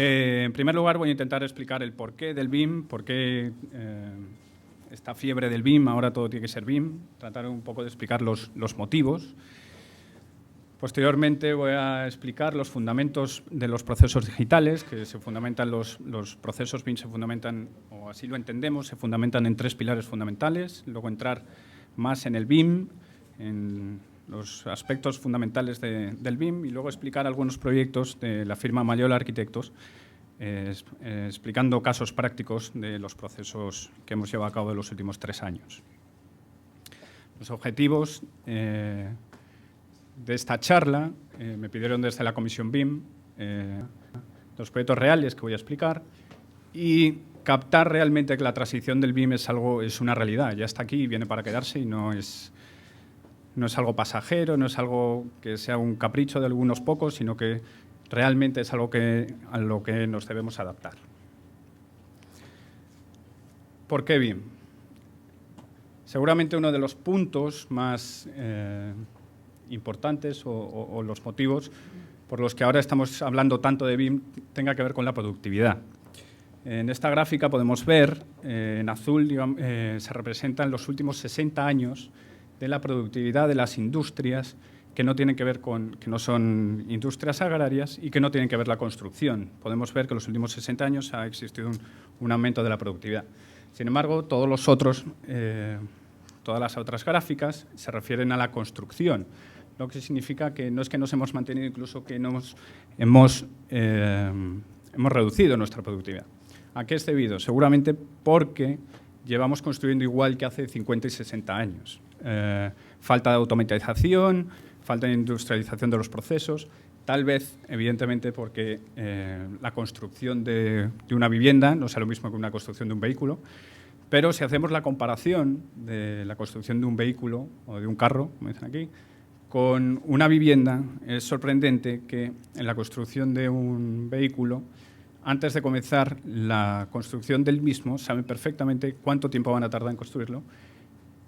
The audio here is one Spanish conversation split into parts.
En primer lugar, voy a intentar explicar el porqué del BIM, por qué esta fiebre del BIM, ahora todo tiene que ser BIM, tratar un poco de explicar los motivos. Posteriormente voy a explicar los fundamentos de los procesos digitales, que se fundamentan los procesos BIM se fundamentan, o así lo entendemos, se fundamentan en 3 pilares fundamentales. Luego entrar más en el BIM, en los aspectos fundamentales del BIM y luego explicar algunos proyectos de la firma Mayol Arquitectos, explicando casos prácticos de los procesos que hemos llevado a cabo en los últimos 3 años. Los objetivos de esta charla me pidieron desde la Comisión BIM los proyectos reales que voy a explicar y captar realmente que la transición del BIM es una realidad, ya está aquí, viene para quedarse y no es algo pasajero, no es algo que sea un capricho de algunos pocos, sino que realmente es algo a lo que nos debemos adaptar. ¿Por qué BIM? Seguramente uno de los puntos más importantes o los motivos por los que ahora estamos hablando tanto de BIM tenga que ver con la productividad. En esta gráfica podemos ver, en azul se representan los últimos 60 años de la productividad de las industrias que no tienen que ver que no son industrias agrarias y que no tienen que ver la construcción. Podemos ver que en los últimos 60 años ha existido un aumento de la productividad. Sin embargo, todas las otras gráficas se refieren a la construcción, lo que significa que no es que nos hemos mantenido, incluso que hemos reducido nuestra productividad. ¿A qué es debido? Seguramente porque llevamos construyendo igual que hace 50 y 60 años. Falta de automatización, falta de industrialización de los procesos, tal vez, evidentemente, porque la construcción de una vivienda no sea lo mismo que una construcción de un vehículo, pero si hacemos la comparación de la construcción de un vehículo o de un carro, como dicen aquí, con una vivienda, es sorprendente que en la construcción de un vehículo, antes de comenzar la construcción del mismo, saben perfectamente cuánto tiempo van a tardar en construirlo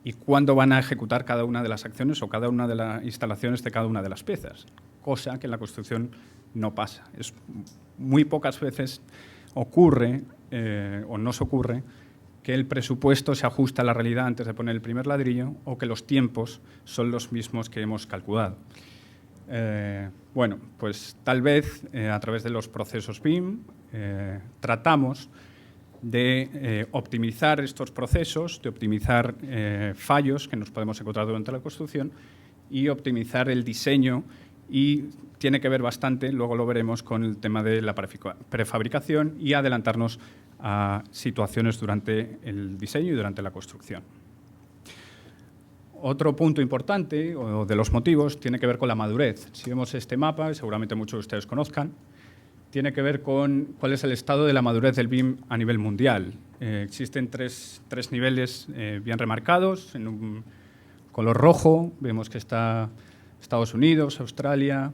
y cuándo van a ejecutar cada una de las acciones o cada una de las instalaciones de cada una de las piezas, cosa que en la construcción no pasa. Muy pocas veces ocurre o nos ocurre que el presupuesto se ajusta a la realidad antes de poner el primer ladrillo o que los tiempos son los mismos que hemos calculado. Bueno, pues tal vez a través de los procesos BIM tratamos de optimizar estos procesos, de optimizar fallos que nos podemos encontrar durante la construcción y optimizar el diseño, y tiene que ver bastante, luego lo veremos, con el tema de la prefabricación y adelantarnos a situaciones durante el diseño y durante la construcción. Otro punto importante, o de los motivos, tiene que ver con la madurez. Si vemos este mapa, seguramente muchos de ustedes conozcan, tiene que ver con cuál es el estado de la madurez del BIM a nivel mundial. Existen tres niveles bien remarcados. En un color rojo vemos que está Estados Unidos, Australia,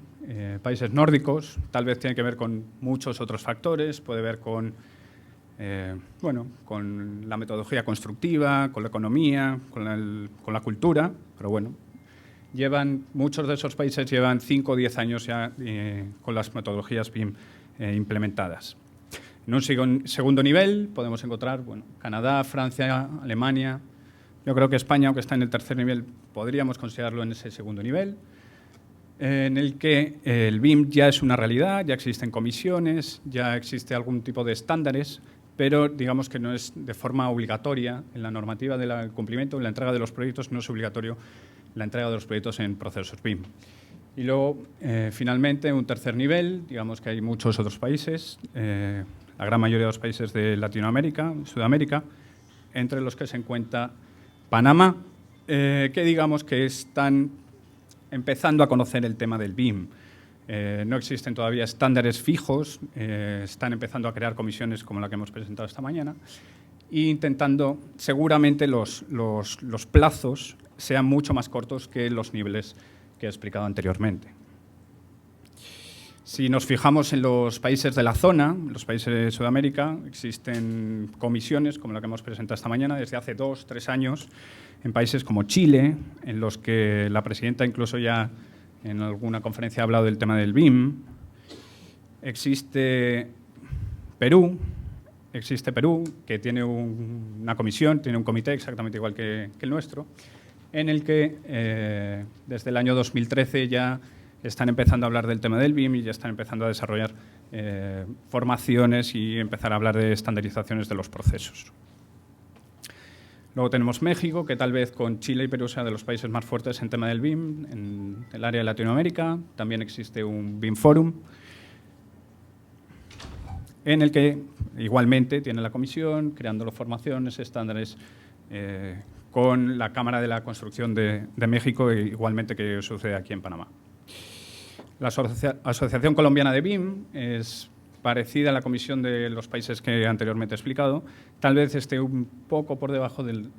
países nórdicos. Tal vez tiene que ver con muchos otros factores, puede ver con la metodología constructiva, con la economía, con la cultura, pero bueno, muchos de esos países llevan 5 o 10 años ya con las metodologías BIM implementadas. En un segundo nivel podemos encontrar Canadá, Francia, Alemania. Yo creo que España, aunque está en el tercer nivel, podríamos considerarlo en ese segundo nivel, en el que el BIM ya es una realidad, ya existen comisiones, ya existe algún tipo de estándares, pero digamos que no es de forma obligatoria en la normativa del cumplimiento, en la entrega de los proyectos, no es obligatorio la entrega de los proyectos en procesos BIM. Y luego, finalmente, un tercer nivel, digamos que hay muchos otros países, la gran mayoría de los países de Latinoamérica, Sudamérica, entre los que se encuentra Panamá, que digamos que están empezando a conocer el tema del BIM. No existen todavía estándares fijos, están empezando a crear comisiones como la que hemos presentado esta mañana e intentando, seguramente los plazos sean mucho más cortos que los niveles que he explicado anteriormente. Si nos fijamos en los países de la zona, en los países de Sudamérica, existen comisiones como la que hemos presentado esta mañana desde hace 2 o 3 años en países como Chile, en los que la presidenta incluso ya en alguna conferencia ha hablado del tema del BIM. Existe Perú, existe Perú, que tiene una comisión, tiene un comité exactamente igual que el nuestro, en el que desde el año 2013 ya están empezando a hablar del tema del BIM y ya están empezando a desarrollar formaciones y empezar a hablar de estandarizaciones de los procesos. Luego tenemos México, que tal vez con Chile y Perú sea de los países más fuertes en tema del BIM, en el área de Latinoamérica. También existe un BIM Forum, en el que igualmente tiene la comisión, creando formaciones, estándares, con la Cámara de la Construcción de México, igualmente que sucede aquí en Panamá. La Asociación Colombiana de BIM es parecida a la comisión de los países que anteriormente he explicado, tal vez esté un poco por debajo del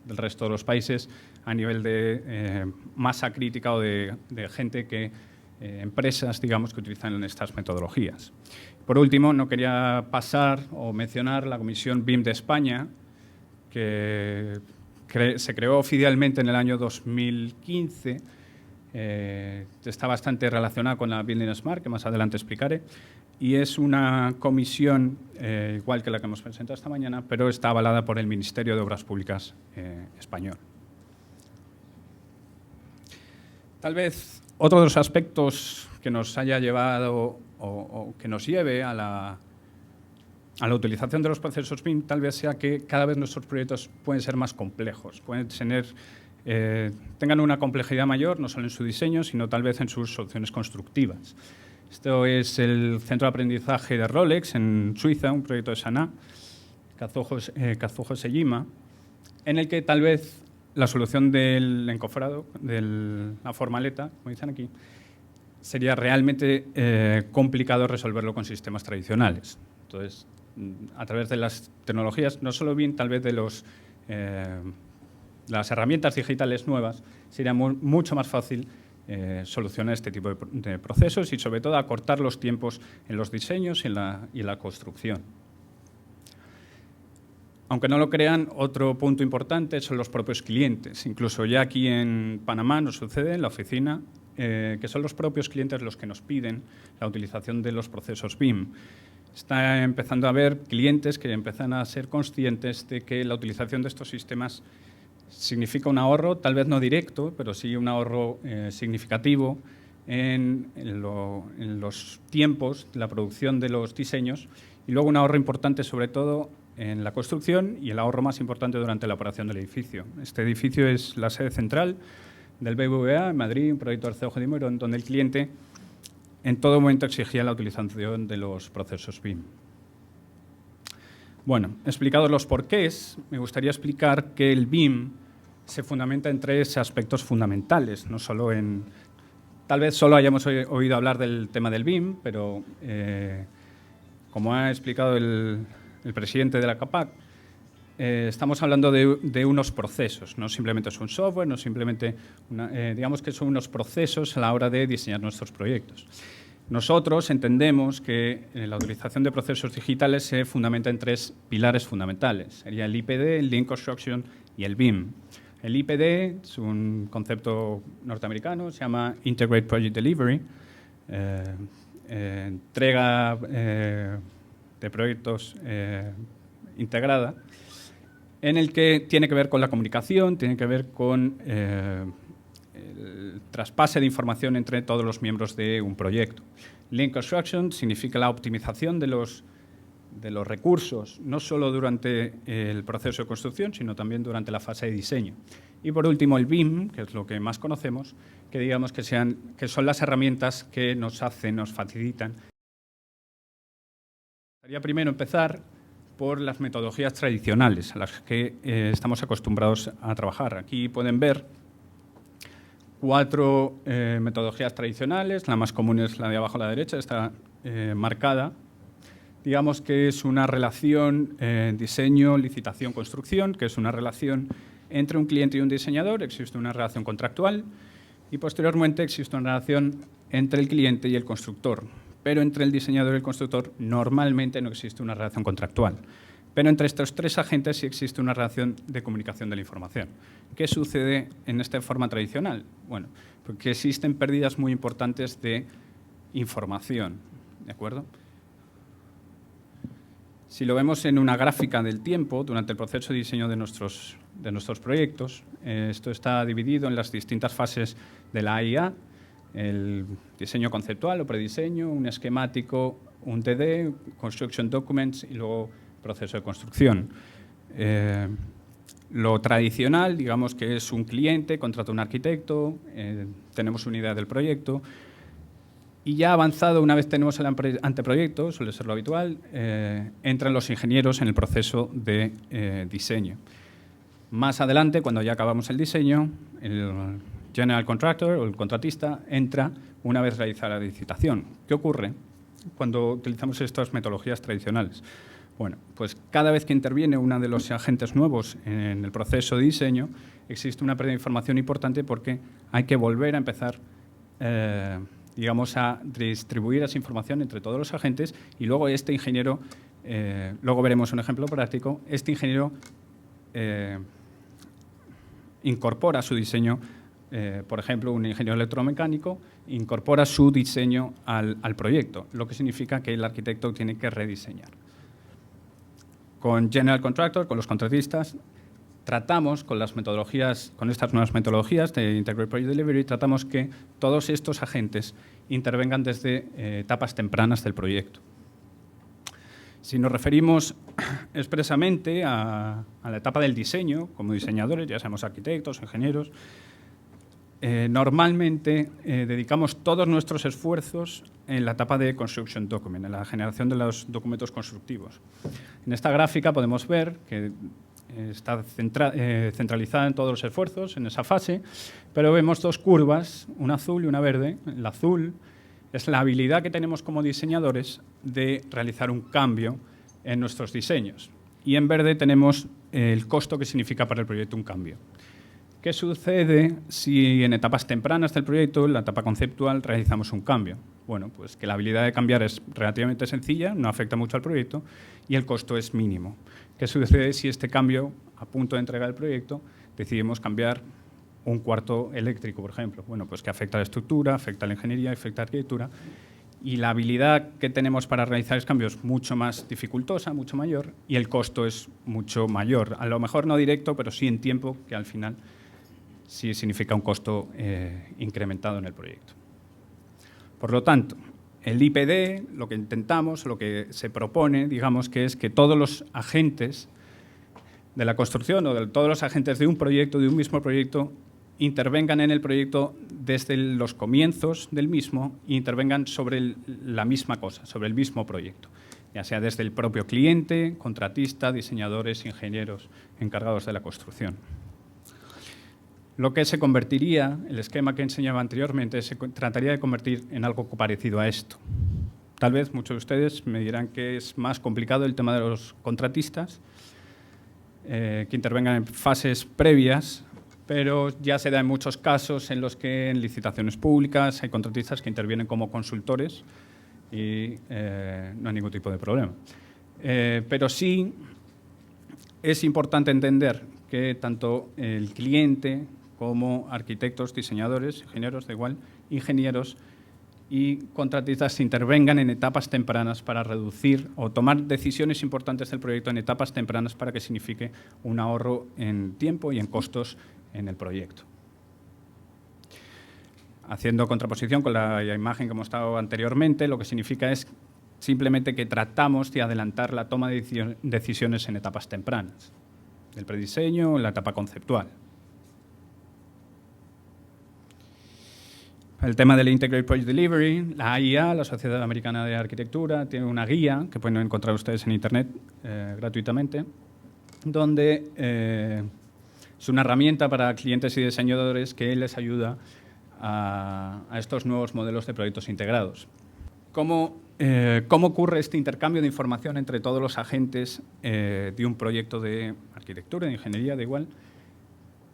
resto de los países a nivel de masa crítica o de gente que, empresas, digamos, que utilizan estas metodologías. Por último, no quería pasar o mencionar la Comisión BIM de España, que se creó oficialmente en el año 2015. Está bastante relacionada con la Building Smart, que más adelante explicaré, y es una comisión igual que la que hemos presentado esta mañana, pero está avalada por el Ministerio de Obras Públicas español. Tal vez otro de los aspectos que nos haya llevado o que nos lleve a la utilización de los procesos BIM tal vez sea que cada vez nuestros proyectos pueden ser más complejos, pueden tengan una complejidad mayor, no solo en su diseño, sino tal vez en sus soluciones constructivas. Esto es el Centro de Aprendizaje de Rolex en Suiza, un proyecto de Sana, Kazuho Sejima, en el que tal vez la solución del encofrado, de la formaleta, como dicen aquí, sería realmente complicado resolverlo con sistemas tradicionales. Entonces, a través de las tecnologías, no solo bien tal vez de las herramientas digitales nuevas, sería mucho más fácil solucionar este tipo de procesos y, sobre todo, acortar los tiempos en los diseños y en la construcción. Aunque no lo crean, otro punto importante son los propios clientes. Incluso ya aquí en Panamá nos sucede, en la oficina, que son los propios clientes los que nos piden la utilización de los procesos BIM. Está empezando a haber clientes que empiezan a ser conscientes de que la utilización de estos sistemas significa un ahorro, tal vez no directo, pero sí un ahorro significativo en los tiempos de la producción de los diseños y luego un ahorro importante sobre todo en la construcción y el ahorro más importante durante la operación del edificio. Este edificio es la sede central del BBVA en Madrid, un proyecto del CEO de Morón, donde el cliente en todo momento exigía la utilización de los procesos BIM. Bueno, explicados los porqués, me gustaría explicar que el BIM se fundamenta en tres aspectos fundamentales, no solo en... Tal vez solo hayamos oído hablar del tema del BIM, pero como ha explicado el presidente de la CAPAC, estamos hablando de unos procesos, no simplemente es un software, no simplemente digamos que son unos procesos a la hora de diseñar nuestros proyectos. Nosotros entendemos que la utilización de procesos digitales se fundamenta en tres pilares fundamentales. Sería el IPD, el Lean Construction y el BIM. El IPD es un concepto norteamericano, se llama Integrated Project Delivery, entrega de proyectos integrada, en el que tiene que ver con la comunicación, tiene que ver con el traspase de información entre todos los miembros de un proyecto. Lean Construction significa la optimización de los recursos, no solo durante el proceso de construcción, sino también durante la fase de diseño. Y por último, el BIM, que es lo que más conocemos, que digamos que son las herramientas que nos facilitan. Quería primero empezar por las metodologías tradicionales a las que estamos acostumbrados a trabajar. Aquí pueden ver 4 metodologías tradicionales. La más común es la de abajo a la derecha, está marcada. Digamos que es una relación diseño, licitación, construcción, que es una relación entre un cliente y un diseñador. Existe una relación contractual y posteriormente existe una relación entre el cliente y el constructor. Pero entre el diseñador y el constructor normalmente no existe una relación contractual. Pero entre estos tres agentes sí existe una relación de comunicación de la información. ¿Qué sucede en esta forma tradicional? Bueno, porque existen pérdidas muy importantes de información, ¿de acuerdo? Si lo vemos en una gráfica del tiempo, durante el proceso de diseño de nuestros proyectos, esto está dividido en las distintas fases de la AIA, el diseño conceptual o prediseño, un esquemático, un DD, Construction Documents y luego proceso de construcción. Lo tradicional, digamos que es un cliente, contrata a un arquitecto, tenemos una idea del proyecto y ya avanzado, una vez tenemos el anteproyecto, suele ser lo habitual, entran los ingenieros en el proceso de diseño. Más adelante, cuando ya acabamos el diseño, el general contractor o el contratista entra una vez realizada la licitación. ¿Qué ocurre cuando utilizamos estas metodologías tradicionales? Bueno, pues cada vez que interviene uno de los agentes nuevos en el proceso de diseño, existe una pérdida de información importante porque hay que volver a empezar, digamos, a distribuir esa información entre todos los agentes y luego este ingeniero, luego veremos un ejemplo práctico, este ingeniero incorpora su diseño, por ejemplo, un ingeniero electromecánico incorpora su diseño al proyecto, lo que significa que el arquitecto tiene que rediseñar. Con General Contractor, con los contratistas, tratamos con las metodologías, con estas nuevas metodologías de Integrated Project Delivery, tratamos que todos estos agentes intervengan desde etapas tempranas del proyecto. Si nos referimos expresamente a la etapa del diseño, como diseñadores, ya seamos arquitectos, ingenieros, normalmente dedicamos todos nuestros esfuerzos en la etapa de Construction Document, en la generación de los documentos constructivos. En esta gráfica podemos ver que está centralizada en todos los esfuerzos, en esa fase, pero vemos dos curvas, una azul y una verde. La azul es la habilidad que tenemos como diseñadores de realizar un cambio en nuestros diseños. Y en verde tenemos el costo que significa para el proyecto un cambio. ¿Qué sucede si en etapas tempranas del proyecto, en la etapa conceptual, realizamos un cambio? Bueno, pues que la habilidad de cambiar es relativamente sencilla, no afecta mucho al proyecto y el costo es mínimo. ¿Qué sucede si este cambio, a punto de entregar el proyecto, decidimos cambiar un cuarto eléctrico, por ejemplo? Bueno, pues que afecta a la estructura, afecta a la ingeniería, afecta a la arquitectura y la habilidad que tenemos para realizar ese cambio es mucho más dificultosa, mucho mayor y el costo es mucho mayor. A lo mejor no directo, pero sí en tiempo, que al final sí significa un costo incrementado en el proyecto. Por lo tanto, el IPD, lo que intentamos, lo que se propone, digamos, que es que todos los agentes de la construcción o de todos los agentes de un proyecto, de un mismo proyecto, intervengan en el proyecto desde los comienzos del mismo e intervengan sobre la misma cosa, sobre el mismo proyecto, ya sea desde el propio cliente, contratista, diseñadores, ingenieros encargados de la construcción. Lo que se convertiría, el esquema que enseñaba anteriormente, se trataría de convertir en algo parecido a esto. Tal vez muchos de ustedes me dirán que es más complicado el tema de los contratistas, que intervengan en fases previas, pero ya se da en muchos casos en los que en licitaciones públicas hay contratistas que intervienen como consultores y no hay ningún tipo de problema. Pero sí es importante entender que tanto el cliente como arquitectos, diseñadores, ingenieros, da igual, ingenieros y contratistas intervengan en etapas tempranas para reducir o tomar decisiones importantes del proyecto en etapas tempranas para que signifique un ahorro en tiempo y en costos en el proyecto. Haciendo contraposición con la imagen que hemos mostrado anteriormente, lo que significa es simplemente que tratamos de adelantar la toma de decisiones en etapas tempranas, del prediseño en la etapa conceptual. El tema del Integrated Project Delivery, la AIA, la Sociedad Americana de Arquitectura, tiene una guía que pueden encontrar ustedes en Internet gratuitamente, donde es una herramienta para clientes y diseñadores que les ayuda a estos nuevos modelos de proyectos integrados. ¿Cómo ocurre este intercambio de información entre todos los agentes de un proyecto de arquitectura, de ingeniería, da igual?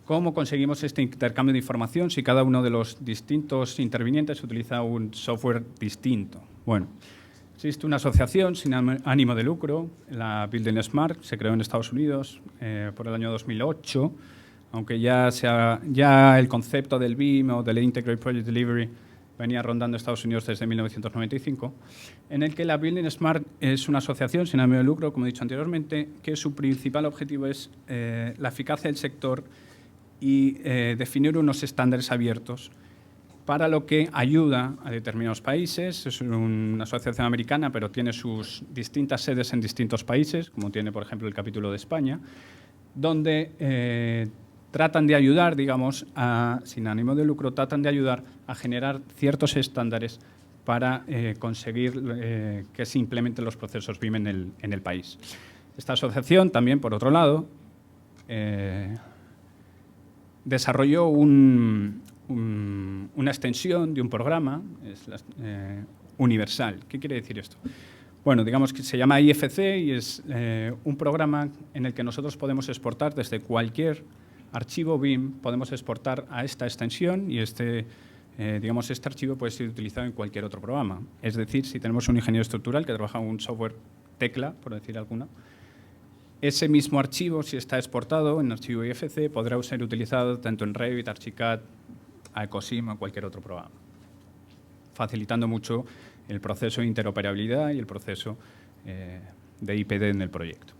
¿Cómo conseguimos este intercambio de información si cada uno de los distintos intervinientes utiliza un software distinto? Bueno, existe una asociación sin ánimo de lucro, la Building Smart, se creó en Estados Unidos por el año 2008, aunque ya el concepto del BIM o del Integrated Project Delivery venía rondando Estados Unidos desde 1995, en el que la Building Smart es una asociación sin ánimo de lucro, como he dicho anteriormente, que su principal objetivo es la eficacia del sector y definir unos estándares abiertos para lo que ayuda a determinados países. Es una asociación americana, pero tiene sus distintas sedes en distintos países, como tiene, por ejemplo, el capítulo de España, donde tratan de ayudar, digamos, sin ánimo de lucro, tratan de ayudar a generar ciertos estándares para conseguir que se implementen los procesos BIM en el país. Esta asociación también, por otro lado, desarrolló una extensión de un programa universal. ¿Qué quiere decir esto? Bueno, digamos que se llama IFC y es un programa en el que nosotros podemos exportar desde cualquier archivo BIM, podemos exportar a esta extensión y este archivo puede ser utilizado en cualquier otro programa. Es decir, si tenemos un ingeniero estructural que trabaja en un software tecla, por decir alguna, ese mismo archivo, si está exportado en archivo IFC, podrá ser utilizado tanto en Revit, Archicad, Ecosim o cualquier otro programa, facilitando mucho el proceso de interoperabilidad y el proceso de IPD en el proyecto.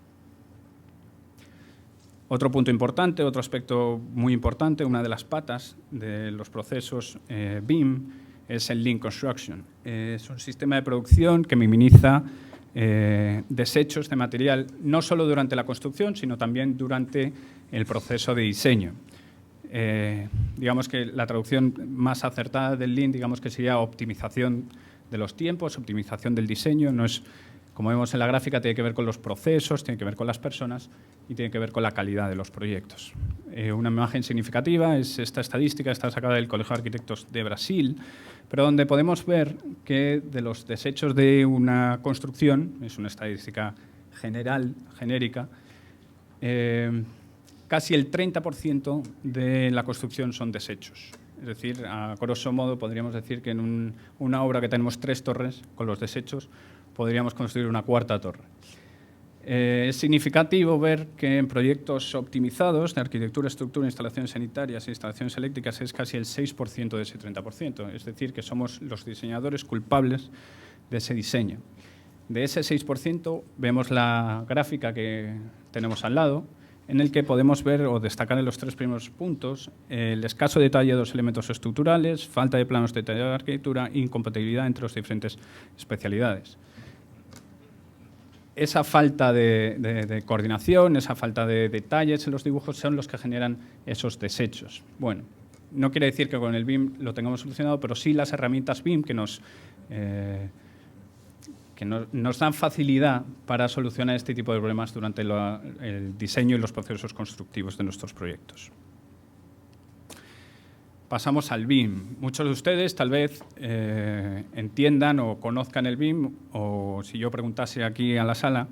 Otro punto importante, otro aspecto muy importante, una de las patas de los procesos BIM es el Lean Construction. Es un sistema de producción que minimiza desechos de material no solo durante la construcción, sino también durante el proceso de diseño. Digamos que la traducción más acertada del Lean, digamos que sería optimización de los tiempos, optimización del diseño. No es, como vemos en la gráfica, tiene que ver con los procesos, tiene que ver con las personas y tiene que ver con la calidad de los proyectos. Una imagen significativa es esta estadística, está sacada del Colegio de Arquitectos de Brasil, pero donde podemos ver que de los desechos de una construcción, es una estadística general, genérica, casi el 30% de la construcción son desechos. Es decir, a grosso modo podríamos decir que en una obra que tenemos 3 torres, con los desechos podríamos construir una 4ª torre. Es significativo ver que en proyectos optimizados de arquitectura, estructura, instalaciones sanitarias e instalaciones eléctricas es casi el 6% de ese 30%. Es decir, que somos los diseñadores culpables de ese diseño. De ese 6% vemos la gráfica que tenemos al lado, en el que podemos ver o destacar en los 3 primeros puntos el escaso detalle de los elementos estructurales, falta de planos detallados de arquitectura e incompatibilidad entre las diferentes especialidades. Esa falta de coordinación, esa falta de detalles en los dibujos son los que generan esos desechos. Bueno, no quiere decir que con el BIM lo tengamos solucionado, pero sí las herramientas BIM que nos dan facilidad para solucionar este tipo de problemas durante el diseño y los procesos constructivos de nuestros proyectos. Pasamos al BIM. Muchos de ustedes tal vez entiendan o conozcan el BIM, o si yo preguntase aquí a la sala,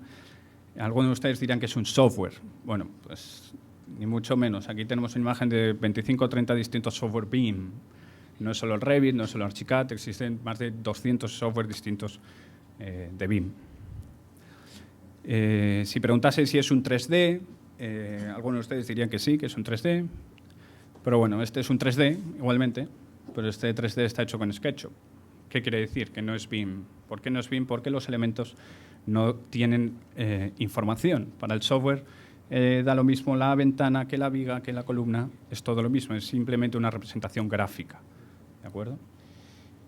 algunos de ustedes dirán que es un software. Bueno, pues ni mucho menos. Aquí tenemos una imagen de 25 o 30 distintos software BIM. No es solo el Revit, no es solo Archicad, existen más de 200 software distintos de BIM. Si preguntase si es un 3D, algunos de ustedes dirían que sí, que es un 3D. Pero bueno, este es un 3D igualmente, pero este 3D está hecho con SketchUp. ¿Qué quiere decir? Que no es BIM. ¿Por qué no es BIM? Porque los elementos no tienen información. Para el software da lo mismo la ventana que la viga, que la columna, es todo lo mismo, es simplemente una representación gráfica. ¿De acuerdo?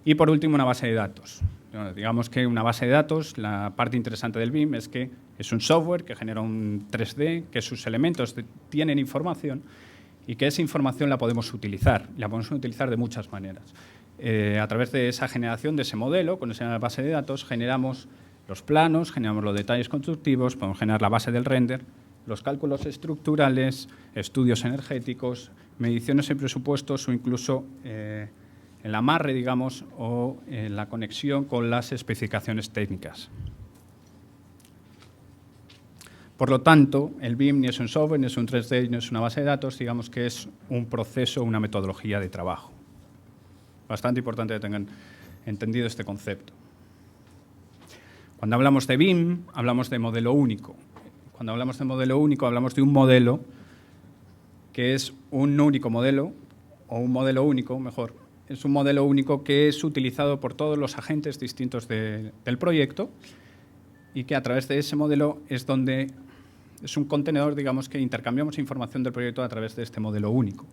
Y por último, una base de datos. Bueno, digamos que una base de datos, la parte interesante del BIM es que es un software que genera un 3D, que sus elementos tienen información y que esa información la podemos utilizar. La podemos utilizar de muchas maneras. A través de esa generación de ese modelo, con esa base de datos, generamos los planos, generamos los detalles constructivos, podemos generar la base del render, los cálculos estructurales, estudios energéticos, mediciones en presupuestos o incluso el amarre, digamos, o la conexión con las especificaciones técnicas. Por lo tanto, el BIM ni es un software, ni es un 3D, ni es una base de datos, digamos que es un proceso, una metodología de trabajo. Bastante importante que tengan entendido este concepto. Cuando hablamos de BIM, hablamos de modelo único. Cuando hablamos de modelo único, hablamos de un modelo que es un único modelo, o un modelo único, mejor, es un modelo único que es utilizado por todos los agentes distintos del proyecto y que a través de ese modelo es donde es un contenedor, digamos, que intercambiamos información del proyecto a través de este modelo único,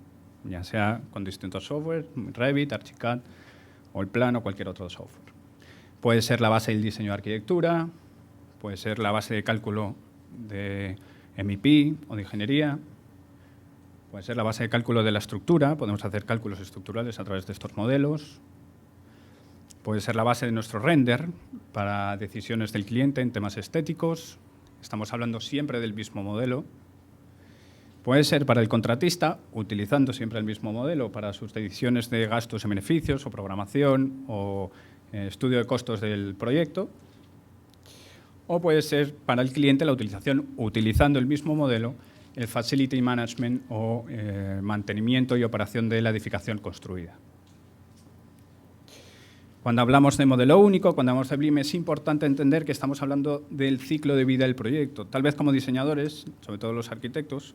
ya sea con distintos software, Revit, Archicad o el Plan o cualquier otro software. Puede ser la base del diseño de arquitectura, puede ser la base de cálculo de MEP o de ingeniería, puede ser la base de cálculo de la estructura, podemos hacer cálculos estructurales a través de estos modelos. Puede ser la base de nuestro render para decisiones del cliente en temas estéticos. Estamos hablando siempre del mismo modelo. Puede ser para el contratista, utilizando siempre el mismo modelo para sus decisiones de gastos y beneficios, o programación, o estudio de costos del proyecto. O puede ser para el cliente la utilización, utilizando el mismo modelo, el Facility Management o mantenimiento y operación de la edificación construida. Cuando hablamos de modelo único, cuando hablamos de BIM, es importante entender que estamos hablando del ciclo de vida del proyecto. Tal vez como diseñadores, sobre todo los arquitectos,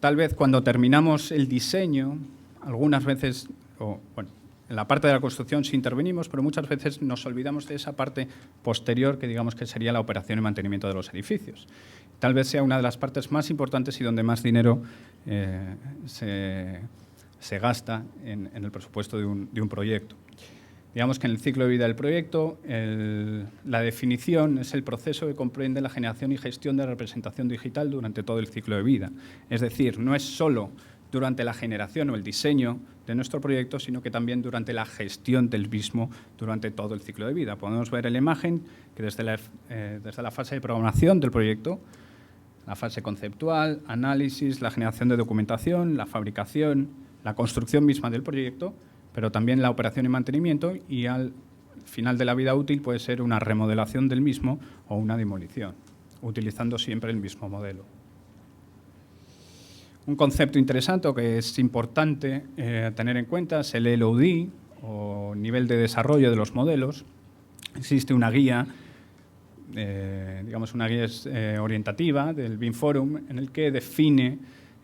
tal vez cuando terminamos el diseño, algunas veces, en la parte de la construcción sí intervenimos, pero muchas veces nos olvidamos de esa parte posterior que digamos que sería la operación y mantenimiento de los edificios. Tal vez sea una de las partes más importantes y donde más dinero se gasta en el presupuesto de un proyecto. Digamos que en el ciclo de vida del proyecto, la definición es el proceso que comprende la generación y gestión de la representación digital durante todo el ciclo de vida. Es decir, no es solo durante la generación o el diseño de nuestro proyecto, sino que también durante la gestión del mismo durante todo el ciclo de vida. Podemos ver en la imagen que desde la fase de programación del proyecto, la fase conceptual, análisis, la generación de documentación, la fabricación, la construcción misma del proyecto, pero también la operación y mantenimiento, y al final de la vida útil puede ser una remodelación del mismo o una demolición, utilizando siempre el mismo modelo. Un concepto interesante o que es importante tener en cuenta es el LOD, o nivel de desarrollo de los modelos. Existe una guía, digamos una guía orientativa del BIM Forum, en el que define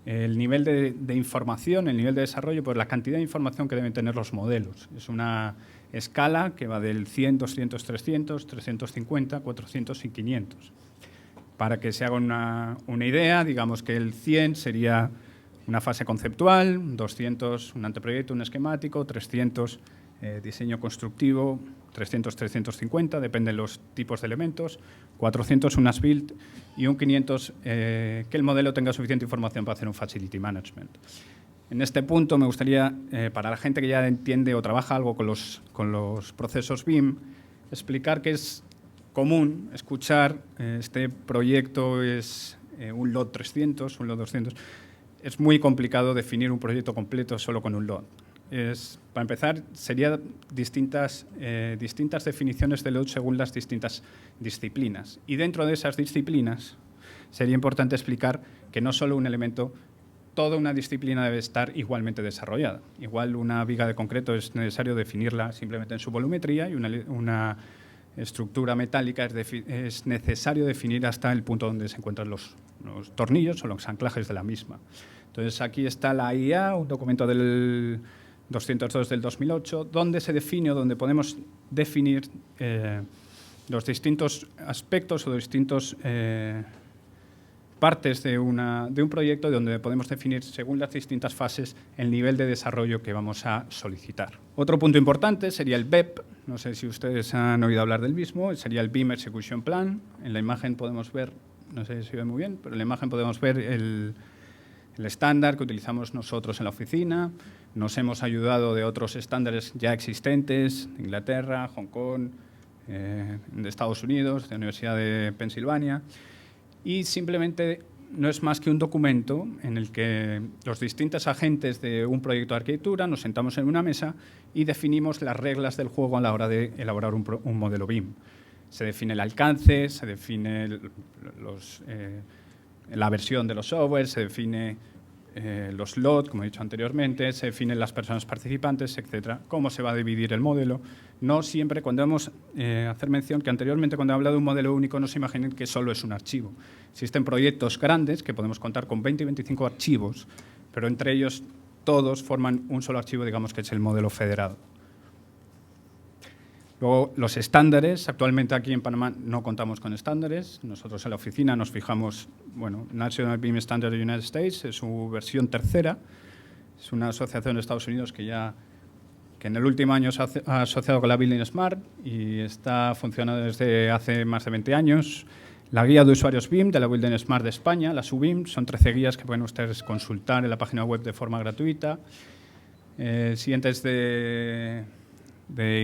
el nivel de información, el nivel de desarrollo, pues la cantidad de información que deben tener los modelos. Es una escala que va del 100, 200, 300, 350, 400 y 500. Para que se haga una idea, digamos que el 100 sería una fase conceptual, 200 un anteproyecto, un esquemático, 300 diseño constructivo, 300, 350, depende de los tipos de elementos, 400 un as-built y un 500 que el modelo tenga suficiente información para hacer un facility management. En este punto me gustaría, para la gente que ya entiende o trabaja algo con los procesos BIM, explicar que es común escuchar este proyecto es un lot 300, un lot 200. Es muy complicado definir un proyecto completo solo con un lot. Para empezar, serían distintas definiciones de lot según las distintas disciplinas. Y dentro de esas disciplinas sería importante explicar que no solo un elemento, toda una disciplina debe estar igualmente desarrollada. Igual una viga de concreto es necesario definirla simplemente en su volumetría y una estructura metálica es necesario definir hasta el punto donde se encuentran los tornillos o los anclajes de la misma. Entonces, aquí está la IA, un documento del 202 del 2008, donde se define o donde podemos definir los distintos aspectos o distintos partes de un proyecto, donde podemos definir, según las distintas fases, el nivel de desarrollo que vamos a solicitar. Otro punto importante sería el BEP. No sé si ustedes han oído hablar del mismo. Sería el BIM Execution Plan. En la imagen podemos ver, no sé si se ve muy bien, pero en la imagen podemos ver el estándar que utilizamos nosotros en la oficina. Nos hemos ayudado de otros estándares ya existentes, de Inglaterra, Hong Kong, de Estados Unidos, de la Universidad de Pensilvania. Y simplemente no es más que un documento en el que los distintos agentes de un proyecto de arquitectura nos sentamos en una mesa y definimos las reglas del juego a la hora de elaborar un modelo BIM. Se define el alcance, se define la versión de los software, se define los lots, como he dicho anteriormente, se definen las personas participantes, etcétera, cómo se va a dividir el modelo. No siempre, cuando vamos a hacer mención que anteriormente cuando he hablado de un modelo único, no se imaginen que solo es un archivo. Existen proyectos grandes que podemos contar con 20 y 25 archivos, pero entre ellos todos forman un solo archivo, digamos que es el modelo federado. Luego, los estándares. Actualmente aquí en Panamá no contamos con estándares. Nosotros en la oficina nos fijamos, bueno, National BIM Standard of the United States es su versión tercera. Es una asociación de Estados Unidos que en el último año se ha asociado con la Building Smart y está funcionando desde hace más de 20 años. La guía de usuarios BIM de la Building Smart de España, la SUBIM, son 13 guías que pueden ustedes consultar en la página web de forma gratuita. Siguientes de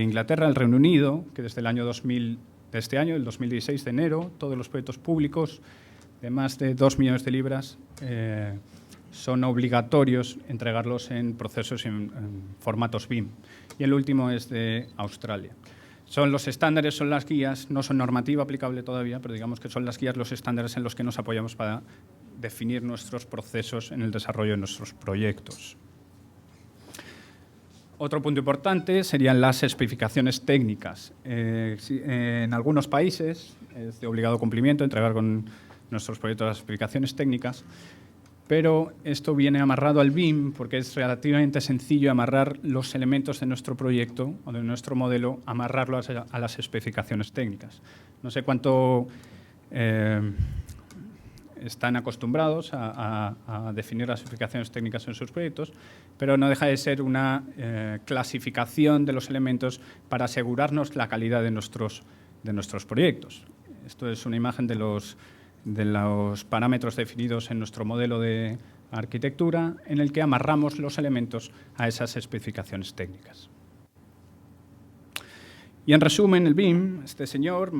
Inglaterra, el Reino Unido, que desde el año 2000, de este año, el 2016 de enero, todos los proyectos públicos de más de 2 millones de libras son obligatorios entregarlos en procesos en formatos BIM. Y el último es de Australia. Son los estándares, son las guías, no son normativa aplicable todavía, pero digamos que son las guías, los estándares en los que nos apoyamos para definir nuestros procesos en el desarrollo de nuestros proyectos. Otro punto importante serían las especificaciones técnicas. En algunos países es de obligado cumplimiento entregar con nuestros proyectos las especificaciones técnicas, pero esto viene amarrado al BIM porque es relativamente sencillo amarrar los elementos de nuestro proyecto o de nuestro modelo, amarrarlos a las especificaciones técnicas. No sé cuánto están acostumbrados a definir las especificaciones técnicas en sus proyectos, pero no deja de ser una clasificación de los elementos para asegurarnos la calidad de nuestros proyectos. Esto es una imagen de los parámetros definidos en nuestro modelo de arquitectura, en el que amarramos los elementos a esas especificaciones técnicas. Y en resumen, el BIM, este señor,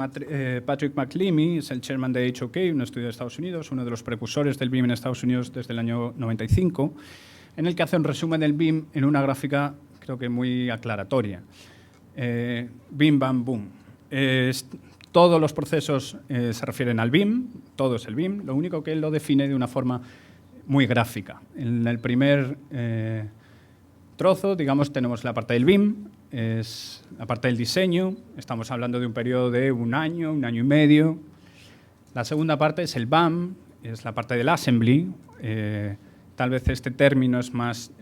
Patrick McLeamy, es el chairman de HOK, un estudio de Estados Unidos, uno de los precursores del BIM en Estados Unidos desde el año 95, en el que hace un resumen del BIM en una gráfica, creo que muy aclaratoria. BIM, bam, boom. Todos los procesos se refieren al BIM, todo es el BIM, lo único que él lo define de una forma muy gráfica. En el primer trozo, digamos, tenemos la parte del BIM, es la parte del diseño, estamos hablando de un periodo de un año y medio. La segunda parte es el BAM, es la parte del assembly. Tal vez este término es más,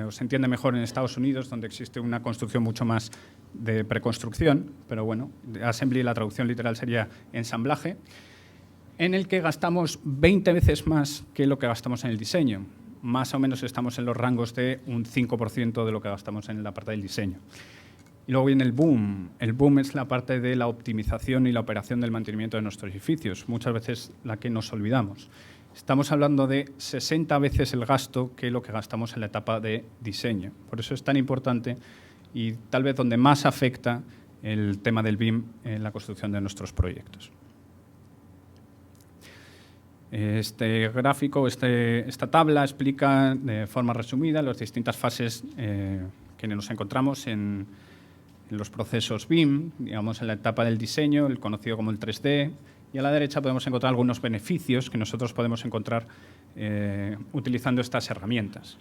o se entiende mejor en Estados Unidos, donde existe una construcción mucho más de preconstrucción, pero bueno, assembly, la traducción literal sería ensamblaje, en el que gastamos 20 veces más que lo que gastamos en el diseño. Más o menos estamos en los rangos de un 5% de lo que gastamos en la parte del diseño. Y luego viene el boom. El boom es la parte de la optimización y la operación del mantenimiento de nuestros edificios, muchas veces la que nos olvidamos. Estamos hablando de 60 veces el gasto que lo que gastamos en la etapa de diseño. Por eso es tan importante y tal vez donde más afecta el tema del BIM en la construcción de nuestros proyectos. Este gráfico, esta tabla explica de forma resumida las distintas fases que nos encontramos en los procesos BIM, digamos en la etapa del diseño, el conocido como el 3D, y a la derecha podemos encontrar algunos beneficios que nosotros podemos encontrar utilizando estas herramientas.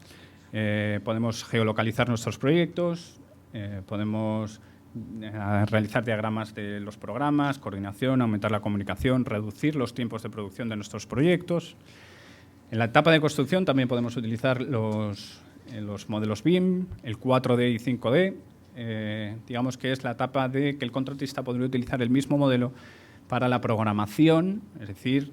Podemos geolocalizar nuestros proyectos, podemos realizar diagramas de los programas, coordinación, aumentar la comunicación, reducir los tiempos de producción de nuestros proyectos. En la etapa de construcción también podemos utilizar los modelos BIM, el 4D y 5D. Digamos que es la etapa de que el contratista podría utilizar el mismo modelo para la programación, es decir,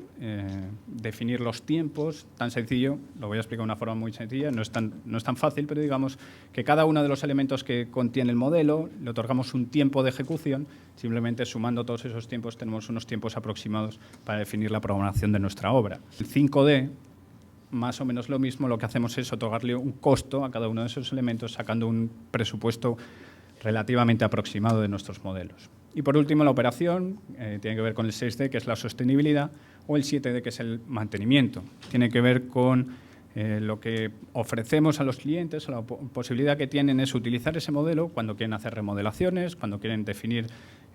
definir los tiempos, tan sencillo, lo voy a explicar de una forma muy sencilla, no es tan fácil, pero digamos que cada uno de los elementos que contiene el modelo le otorgamos un tiempo de ejecución, simplemente sumando todos esos tiempos tenemos unos tiempos aproximados para definir la programación de nuestra obra. El 5D, más o menos lo mismo, lo que hacemos es otorgarle un costo a cada uno de esos elementos, sacando un presupuesto relativamente aproximado de nuestros modelos. Y por último, la operación tiene que ver con el 6D, que es la sostenibilidad, o el 7D, que es el mantenimiento. Tiene que ver con lo que ofrecemos a los clientes, o la posibilidad que tienen es utilizar ese modelo cuando quieren hacer remodelaciones, cuando quieren definir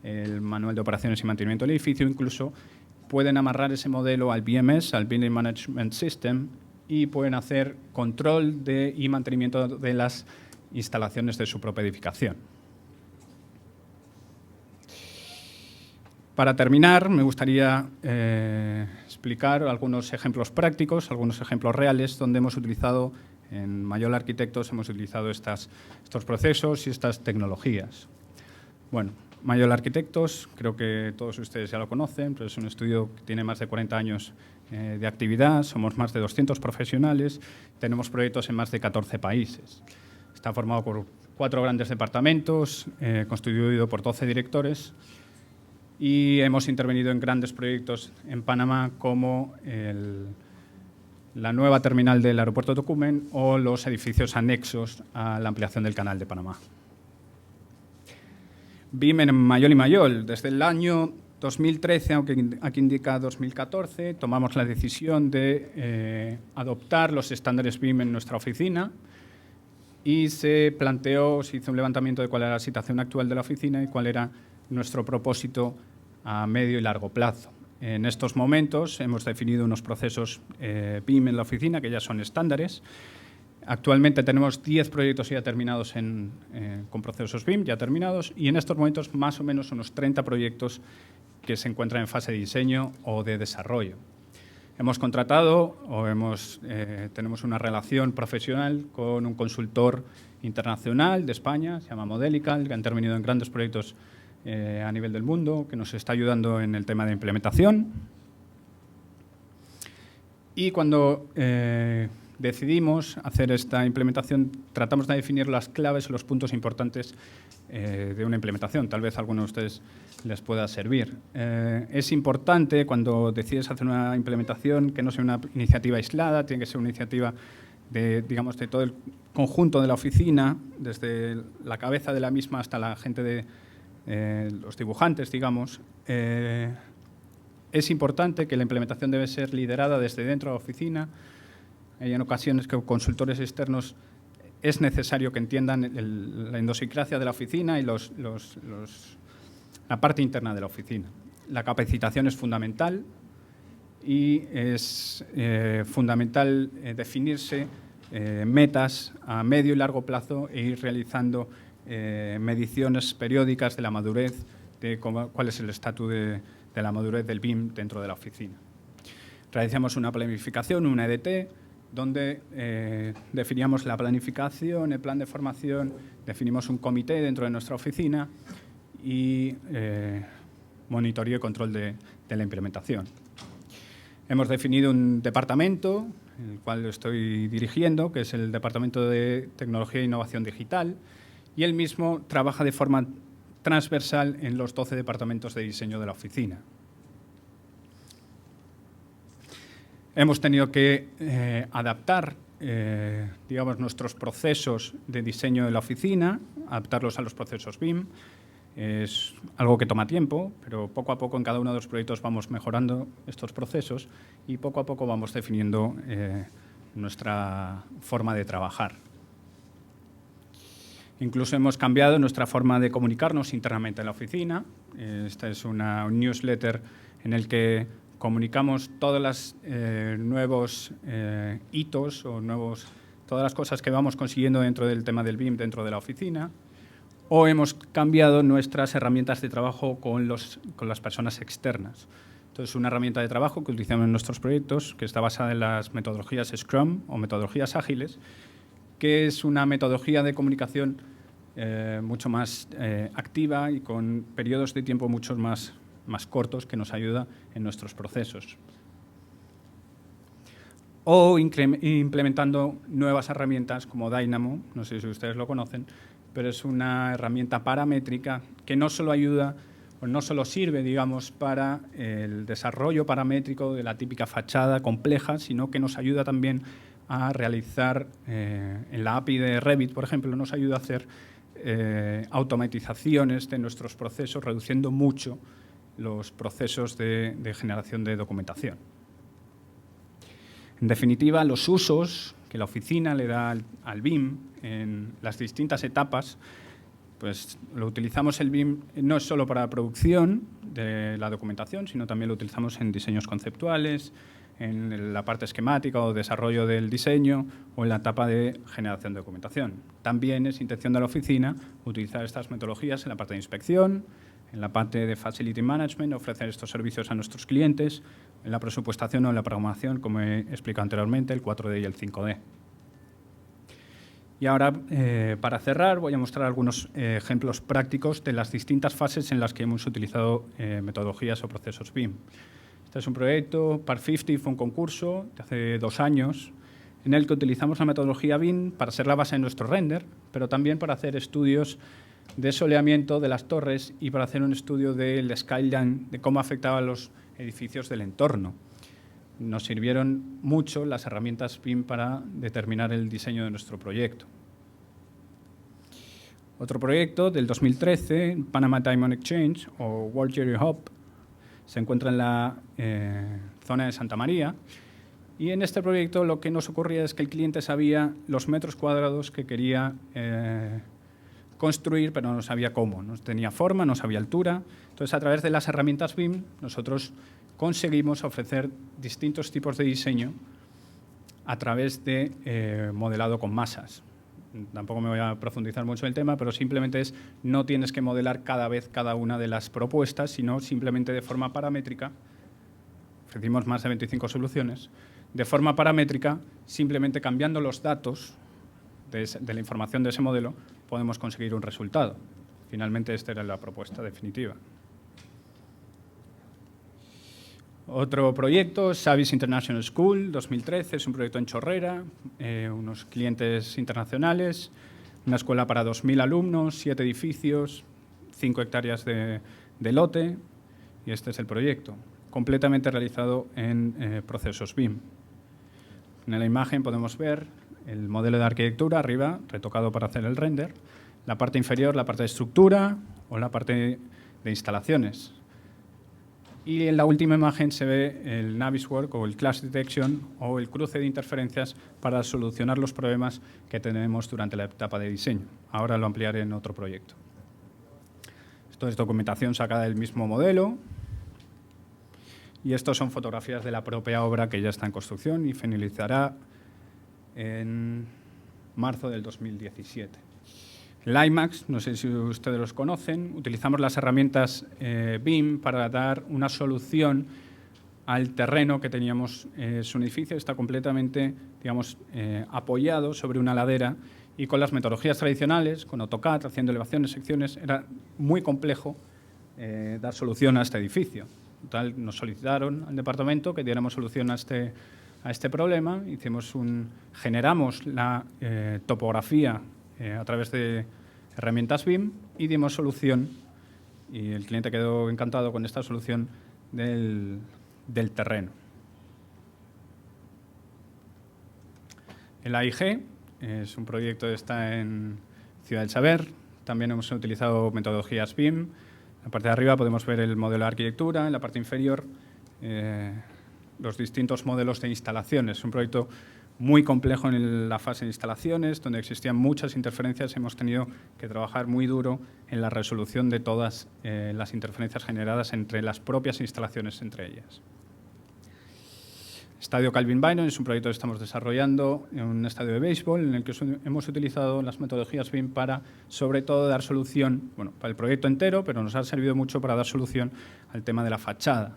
el manual de operaciones y mantenimiento del edificio, incluso pueden amarrar ese modelo al BMS, al Building Management System, y pueden hacer control y mantenimiento de las instalaciones de su propia edificación. Para terminar, me gustaría explicar algunos ejemplos prácticos, algunos ejemplos reales donde hemos utilizado En Mayol Arquitectos hemos utilizado estos procesos y estas tecnologías. Bueno, Mayol Arquitectos, creo que todos ustedes ya lo conocen, pero es un estudio que tiene más de 40 años de actividad, somos más de 200 profesionales, tenemos proyectos en más de 14 países. Está formado por 4 grandes departamentos, constituido por 12 directores, y hemos intervenido en grandes proyectos en Panamá como la nueva terminal del aeropuerto de Tocumen o los edificios anexos a la ampliación del canal de Panamá. BIM en Mayol y Mayol. Desde el año 2013, aunque aquí indica 2014, tomamos la decisión de adoptar los estándares BIM en nuestra oficina y se hizo un levantamiento de cuál era la situación actual de la oficina y cuál era nuestro propósito a medio y largo plazo. En estos momentos hemos definido unos procesos BIM en la oficina que ya son estándares. Actualmente tenemos 10 proyectos ya terminados con procesos BIM, ya terminados, y en estos momentos más o menos unos 30 proyectos que se encuentran en fase de diseño o de desarrollo. Hemos contratado tenemos una relación profesional con un consultor internacional de España, se llama Modelical, que ha intervenido en grandes proyectos a nivel del mundo, que nos está ayudando en el tema de implementación. Y cuando decidimos hacer esta implementación, tratamos de definir las claves, los puntos importantes de una implementación. Tal vez a alguno de ustedes les pueda servir. Es importante cuando decides hacer una implementación que no sea una iniciativa aislada, tiene que ser una iniciativa de todo el conjunto de la oficina, desde la cabeza de la misma hasta la gente de los dibujantes, digamos. Es importante que la implementación debe ser liderada desde dentro de la oficina. Hay en ocasiones que consultores externos es necesario que entiendan la idiosincrasia de la oficina y la parte interna de la oficina. La capacitación es fundamental y es fundamental definirse metas a medio y largo plazo e ir realizando mediciones periódicas de la madurez, de cuál es el estatus de la madurez del BIM dentro de la oficina. Realizamos una planificación, una EDT, donde definíamos la planificación, el plan de formación, definimos un comité dentro de nuestra oficina y monitoreo y control de la implementación. Hemos definido un departamento, el cual estoy dirigiendo, que es el Departamento de Tecnología e Innovación Digital, y él mismo trabaja de forma transversal en los 12 departamentos de diseño de la oficina. Hemos tenido que adaptar nuestros procesos de diseño de la oficina, adaptarlos a los procesos BIM. Es algo que toma tiempo, pero poco a poco en cada uno de los proyectos vamos mejorando estos procesos y poco a poco vamos definiendo nuestra forma de trabajar. Incluso hemos cambiado nuestra forma de comunicarnos internamente en la oficina. Esta es un newsletter en el que comunicamos todos los nuevos hitos o todas las cosas que vamos consiguiendo dentro del tema del BIM dentro de la oficina. O hemos cambiado nuestras herramientas de trabajo con las personas externas. Entonces, una herramienta de trabajo que utilizamos en nuestros proyectos, que está basada en las metodologías Scrum o metodologías ágiles, que es una metodología de comunicación mucho más activa y con periodos de tiempo mucho más cortos que nos ayuda en nuestros procesos. O implementando nuevas herramientas como Dynamo, no sé si ustedes lo conocen, pero es una herramienta paramétrica que no solo ayuda o no solo sirve, digamos, para el desarrollo paramétrico de la típica fachada compleja, sino que nos ayuda también a realizar, en la API de Revit, por ejemplo, nos ayuda a hacer automatizaciones de nuestros procesos, reduciendo mucho los procesos de generación de documentación. En definitiva, los usos que la oficina le da al BIM en las distintas etapas, pues lo utilizamos el BIM no solo para la producción de la documentación, sino también lo utilizamos en diseños conceptuales, en la parte esquemática o desarrollo del diseño o en la etapa de generación de documentación. También es intención de la oficina utilizar estas metodologías en la parte de inspección, en la parte de Facility Management, ofrecer estos servicios a nuestros clientes, en la presupuestación o en la programación, como he explicado anteriormente, el 4D y el 5D. Y ahora, para cerrar, voy a mostrar algunos ejemplos prácticos de las distintas fases en las que hemos utilizado metodologías o procesos BIM. Este es un proyecto, Par 50, fue un concurso de hace 2 años, en el que utilizamos la metodología BIM para ser la base de nuestro render, pero también para hacer estudios de soleamiento de las torres y para hacer un estudio del skyline, de cómo afectaba a los edificios del entorno. Nos sirvieron mucho las herramientas BIM para determinar el diseño de nuestro proyecto. Otro proyecto del 2013, Panama Diamond Exchange o World Jewelry Hub, se encuentra en la zona de Santa María. Y en este proyecto lo que nos ocurría es que el cliente sabía los metros cuadrados que quería construir, pero no sabía cómo. No tenía forma, no sabía altura. Entonces, a través de las herramientas BIM, nosotros conseguimos ofrecer distintos tipos de diseño a través de modelado con masas. Tampoco me voy a profundizar mucho en el tema, pero simplemente no tienes que modelar cada vez cada una de las propuestas, sino simplemente de forma paramétrica. Ofrecimos más de 25 soluciones. De forma paramétrica, simplemente cambiando los datos de la información de ese modelo, podemos conseguir un resultado. Finalmente, esta era la propuesta definitiva. Otro proyecto, Savis International School, 2013, es un proyecto en Chorrera, unos clientes internacionales, una escuela para 2.000 alumnos, 7 edificios, 5 hectáreas de lote, y este es el proyecto, completamente realizado en procesos BIM. En la imagen podemos ver el modelo de arquitectura arriba, retocado para hacer el render, la parte inferior, la parte de estructura o la parte de instalaciones. Y en la última imagen se ve el Naviswork o el Clash Detection o el cruce de interferencias para solucionar los problemas que tenemos durante la etapa de diseño. Ahora lo ampliaré en otro proyecto. Esto es documentación sacada del mismo modelo. Y estos son fotografías de la propia obra que ya está en construcción y finalizará en marzo del 2017. El IMAX, no sé si ustedes los conocen, utilizamos las herramientas BIM para dar una solución al terreno que teníamos. Su edificio está completamente, digamos, apoyado sobre una ladera y con las metodologías tradicionales, con AutoCAD, haciendo elevaciones, secciones, era muy complejo dar solución a este edificio. Total, nos solicitaron al departamento que diéramos solución a este problema. Generamos la topografía a través de herramientas BIM y dimos solución, y el cliente quedó encantado con esta solución del terreno. El AIG es un proyecto que está en Ciudad del Saber. También hemos utilizado metodologías BIM. En la parte de arriba podemos ver el modelo de arquitectura, en la parte inferior los distintos modelos de instalaciones. Es un proyecto muy complejo en la fase de instalaciones, donde existían muchas interferencias. Hemos tenido que trabajar muy duro en la resolución de todas las interferencias generadas entre las propias instalaciones, entre ellas. Estadio Calvin Byron es un proyecto que estamos desarrollando en un estadio de béisbol, en el que hemos utilizado las metodologías BIM para, sobre todo, dar solución, bueno, para el proyecto entero, pero nos ha servido mucho para dar solución al tema de la fachada.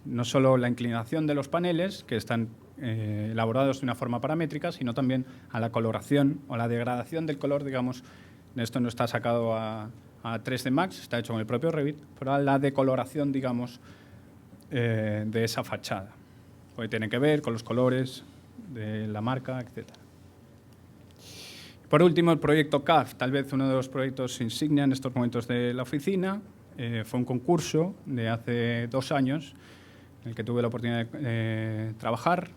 No solo la inclinación de los paneles, que están elaborados de una forma paramétrica, sino también a la coloración o la degradación del color, digamos. Esto no está sacado a 3D Max, está hecho con el propio Revit, pero a la decoloración, digamos, de esa fachada. Porque tiene que ver con los colores de la marca, etc. Por último, el proyecto CAF, tal vez uno de los proyectos insignia en estos momentos de la oficina. Fue un concurso de hace 2 años en el que tuve la oportunidad de trabajar.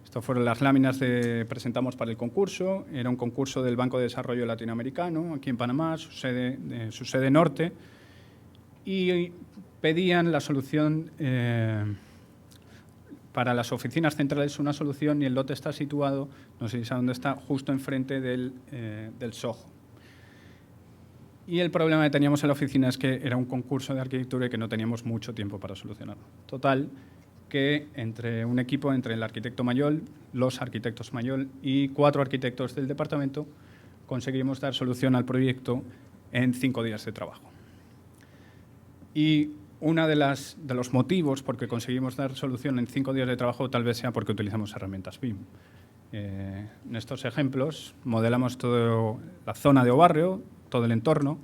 Estas fueron las láminas que presentamos para el concurso. Era un concurso del Banco de Desarrollo Latinoamericano, aquí en Panamá, su sede norte, y pedían la solución para las oficinas centrales, una solución, y el lote está situado, no sé si saben dónde está, justo enfrente del Soho. Y el problema que teníamos en la oficina es que era un concurso de arquitectura y que no teníamos mucho tiempo para solucionarlo. Total, que entre un equipo, entre el arquitecto Mayol, los arquitectos Mayol y 4 arquitectos del departamento, conseguimos dar solución al proyecto en 5 días de trabajo. Y uno de los motivos por que conseguimos dar solución en 5 días de trabajo tal vez sea porque utilizamos herramientas BIM. En estos ejemplos modelamos toda la zona de o barrio, todo el entorno,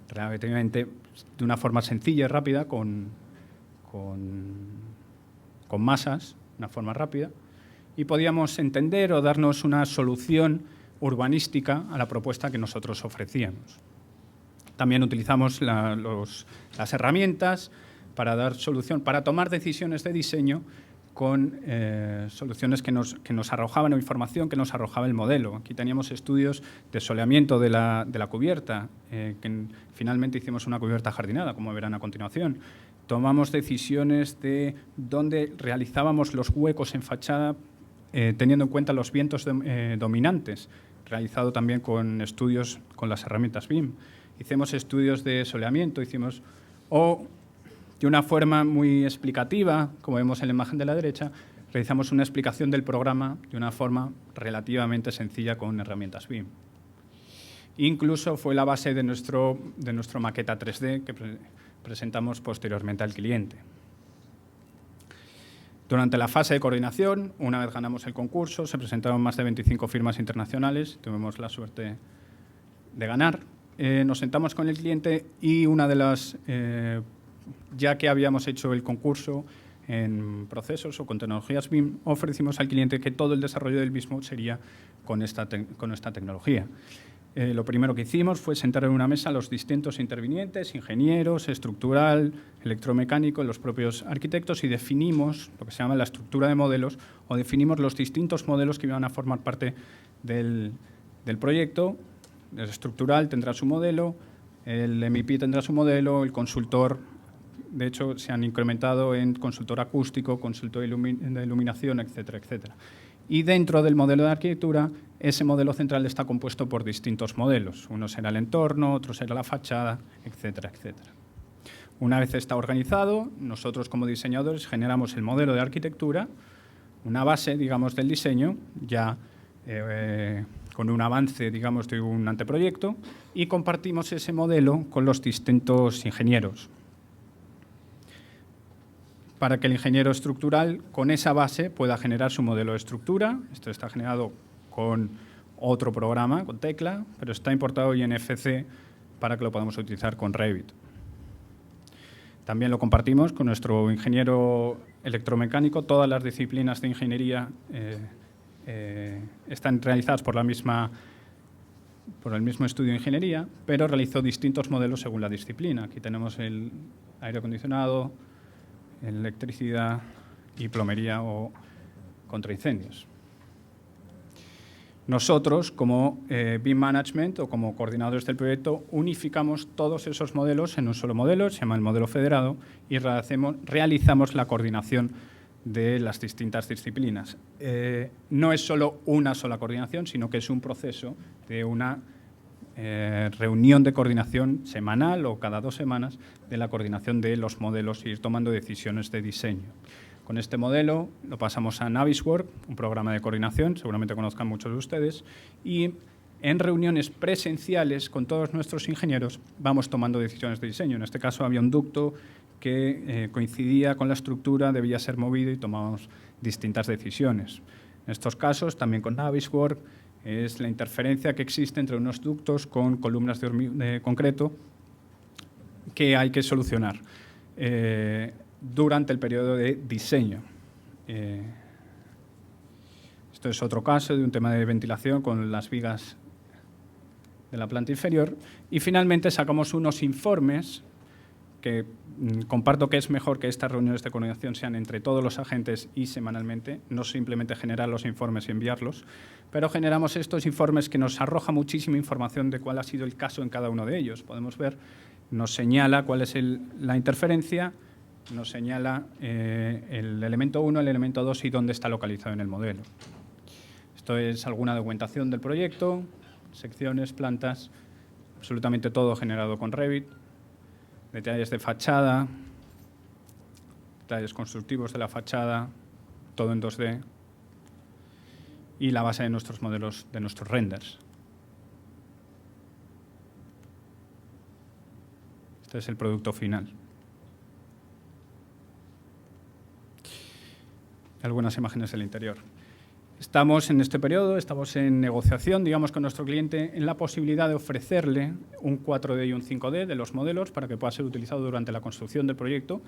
relativamente de una forma sencilla y rápida, con masas, una forma rápida, y podíamos entender o darnos una solución urbanística a la propuesta que nosotros ofrecíamos. También utilizamos las herramientas para dar solución, para tomar decisiones de diseño con soluciones que nos arrojaban o información que nos arrojaba el modelo. Aquí teníamos estudios de soleamiento de la cubierta, que finalmente hicimos una cubierta jardinada, como verán a continuación. Tomamos decisiones de dónde realizábamos los huecos en fachada, teniendo en cuenta los vientos dominantes, realizado también con estudios con las herramientas BIM. Hicimos estudios de soleamiento, de una forma muy explicativa, como vemos en la imagen de la derecha, realizamos una explicación del programa de una forma relativamente sencilla con herramientas BIM. Incluso fue la base de nuestro maqueta 3D que presentamos posteriormente al cliente. Durante la fase de coordinación, una vez ganamos el concurso, se presentaron más de 25 firmas internacionales, tuvimos la suerte de ganar. Nos sentamos con el cliente y una de las... ya que habíamos hecho el concurso en procesos o con tecnologías BIM, ofrecimos al cliente que todo el desarrollo del mismo sería con esta tecnología. Lo primero que hicimos fue sentar en una mesa a los distintos intervinientes, ingenieros, estructural, electromecánico, los propios arquitectos, y definimos lo que se llama la estructura de modelos, o definimos los distintos modelos que iban a formar parte del proyecto. El estructural tendrá su modelo, el MEP tendrá su modelo, el consultor, de hecho, se han incrementado en consultor acústico, consultor de iluminación, etcétera, etcétera. Y dentro del modelo de arquitectura, ese modelo central está compuesto por distintos modelos. Uno será el entorno, otro será la fachada, etcétera, etcétera. Una vez está organizado, nosotros como diseñadores generamos el modelo de arquitectura, una base, digamos, del diseño, ya con un avance, digamos, de un anteproyecto, y compartimos ese modelo con los distintos ingenieros, para que el ingeniero estructural, con esa base, pueda generar su modelo de estructura. Esto está generado con otro programa, con Tecla, pero está importado en NFC para que lo podamos utilizar con Revit. También lo compartimos con nuestro ingeniero electromecánico. Todas las disciplinas de ingeniería están realizadas por el mismo estudio de ingeniería, pero realizó distintos modelos según la disciplina. Aquí tenemos el aire acondicionado, electricidad y plomería o contraincendios. Nosotros, como BIM Management o como coordinadores del proyecto, unificamos todos esos modelos en un solo modelo, se llama el modelo federado, y realizamos la coordinación de las distintas disciplinas. No es solo una sola coordinación, sino que es un proceso de una reunión de coordinación semanal o cada 2 semanas de la coordinación de los modelos y ir tomando decisiones de diseño. Con este modelo lo pasamos a Navisworks, un programa de coordinación, seguramente conozcan muchos de ustedes, y en reuniones presenciales con todos nuestros ingenieros vamos tomando decisiones de diseño. En este caso había un ducto que coincidía con la estructura, debía ser movido y tomábamos distintas decisiones. En estos casos, también con Navisworks, es la interferencia que existe entre unos ductos con columnas de concreto que hay que solucionar durante el periodo de diseño. Esto es otro caso de un tema de ventilación con las vigas de la planta inferior. Y finalmente sacamos unos informes que comparto que es mejor que estas reuniones de coordinación sean entre todos los agentes y semanalmente, no simplemente generar los informes y enviarlos, pero generamos estos informes que nos arroja muchísima información de cuál ha sido el caso en cada uno de ellos. Podemos ver, nos señala cuál es la interferencia, nos señala el elemento 1, el elemento 2 y dónde está localizado en el modelo. Esto es alguna documentación del proyecto, secciones, plantas, absolutamente todo generado con Revit. Detalles de fachada, detalles constructivos de la fachada, todo en 2D, y la base de nuestros modelos, de nuestros renders. Este es el producto final. Algunas imágenes del interior. Estamos en este periodo, estamos en negociación, digamos, con nuestro cliente en la posibilidad de ofrecerle un 4D y un 5D de los modelos para que pueda ser utilizado durante la construcción del proyecto.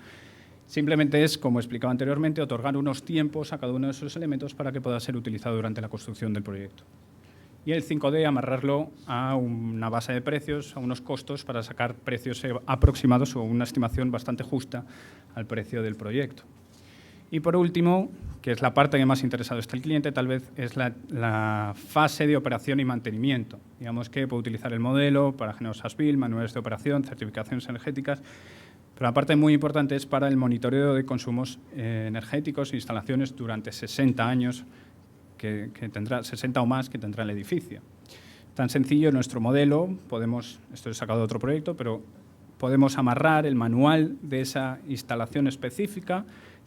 Simplemente es, como explicaba anteriormente, otorgar unos tiempos a cada uno de esos elementos para que pueda ser utilizado durante la construcción del proyecto. Y el 5D, amarrarlo a una base de precios, a unos costos para sacar precios aproximados o una estimación bastante justa al precio del proyecto. Y por último, que es la parte que más interesado está el cliente, tal vez es la fase de operación y mantenimiento. Digamos que puede utilizar el modelo para generar SASBIL, manuales de operación, certificaciones energéticas, pero la parte muy importante es para el monitoreo de consumos energéticos e instalaciones durante 60 años, que tendrá 60 o más que tendrá el edificio. Tan sencillo, nuestro modelo, esto es sacado de otro proyecto, pero podemos amarrar el manual de esa instalación específica,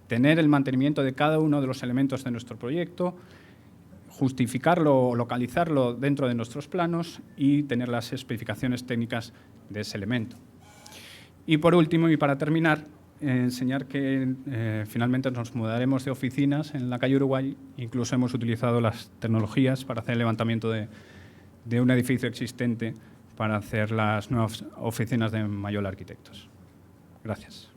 tener el mantenimiento de cada uno de los elementos de nuestro proyecto, justificarlo o localizarlo dentro de nuestros planos y tener las especificaciones técnicas de ese elemento. Y por último, y para terminar, enseñar que finalmente nos mudaremos de oficinas en la calle Uruguay. Incluso hemos utilizado las tecnologías para hacer el levantamiento de un edificio existente para hacer las nuevas oficinas de Mayol Arquitectos. Gracias.